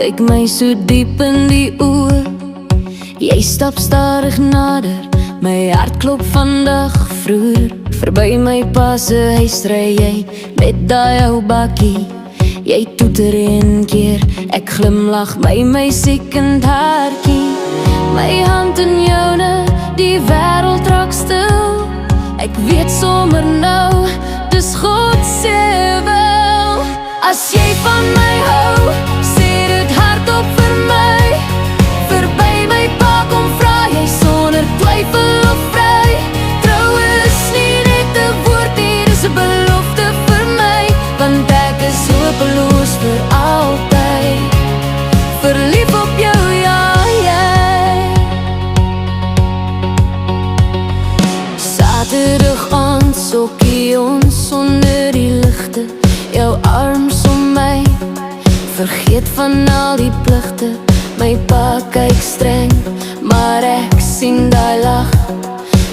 kyk my so diep in die oë. Jy stap stadig nader, my hart klop vandag vroeër. Verby my pa se huis ry jy met daai ou bakkie. Jy toeter een keer, ek glimlag my siekend hartjie. My hand in joune, die wêreld raak stil. Ek weet sommer nou, dis God se wil. As jy van my hou, sê dit hardop vir my. Verby my pa kom vra jy sonder twyfel of vry. Trou is nie net 'n woord nie, dis 'n belofte vir my. Want ek is hopeloos vir altyd, verlief op jou, ja, jy. Saterdag aand sokkie ons onder die ligte, jou arms om my, vergeet van al die pligte. My pa kyk streng, maar ek sien daai lag.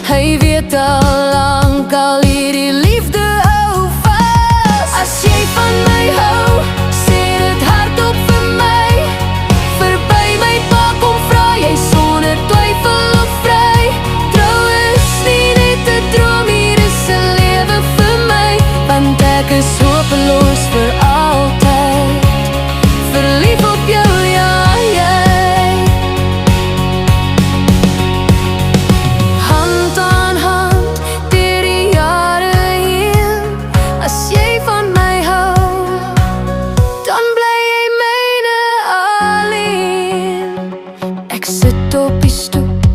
Hy weet al lank al hierdie liefde hou vas. As jy van my hou, sê dit hardop vir my. Verby my pa kom vra jy sonder twyfel of vry. Trou is nie net 'n droom, hier is 'n lewe vir my. Want ek is hopeloos vir altyd, verlief op jou, ja, jy. Hand aan hand, deur die jare heen. As jy van my hou, dan bly jy myne alleen. Ek sit op die stoep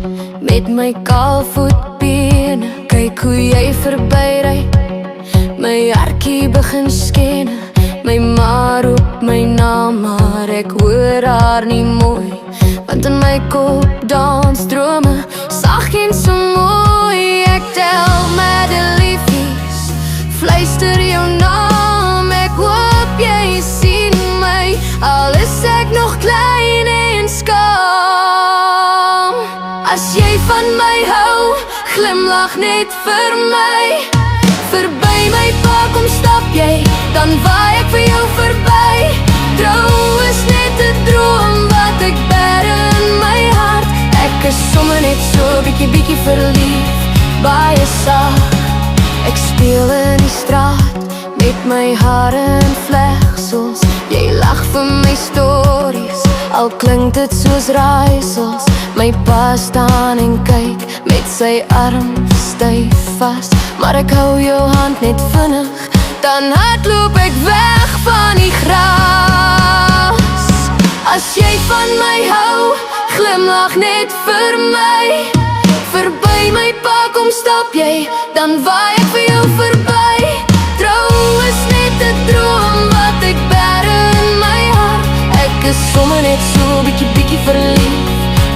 met my kaalvoetbene, kyk hoe jy verbyry. My hartjie begin skene, my ma roep my naam, maar ek hoor haar nie mooi. Want in my kop dans drome, sag en so mooi. Ek tel madeliefies, fluister jou naam. Ek hoop jy sien my, al is ek nog klein en skaam. As jy van my hou, glimlag net vir my. Verby my pa kom stap jy, dan waai ek vir jou verby. Trou is net 'n droom wat ek bær in my hart. Ek is sommer net so bietjie verlief, baie sag. Ek speel in die straat met my hare in vlegsels. Jy lag vir my stories, al klink dit soos raaisels. My pa staan en kyk met sy arm styf vas, maar ek hou jou hand net vinnig, dan hardloop ek weg van die gras. As jy van my hou, glimlag net vir my. Verby my pa kom stap jy, dan waai ek vir jou verby. Trou is net 'n droom wat ek bær in my hart. Ek is sommer net so bietjie verlief,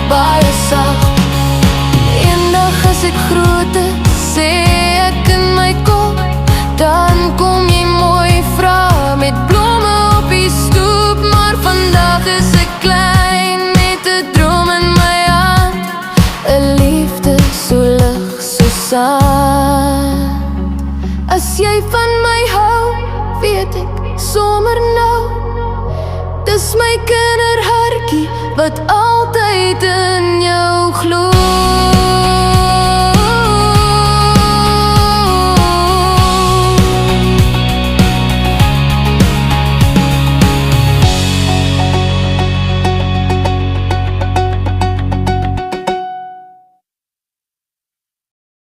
baie sag. Eendag as ek groter, sê ek in my kop, dan kom jy mooi vra met blomme op die stoep. Maar vandag is ek klein met 'n droom in my hand, 'n liefde so lig so sand. As jy van my hou, weet ek sommer nou, dis my kinderhartjie wat altyd in jou glo.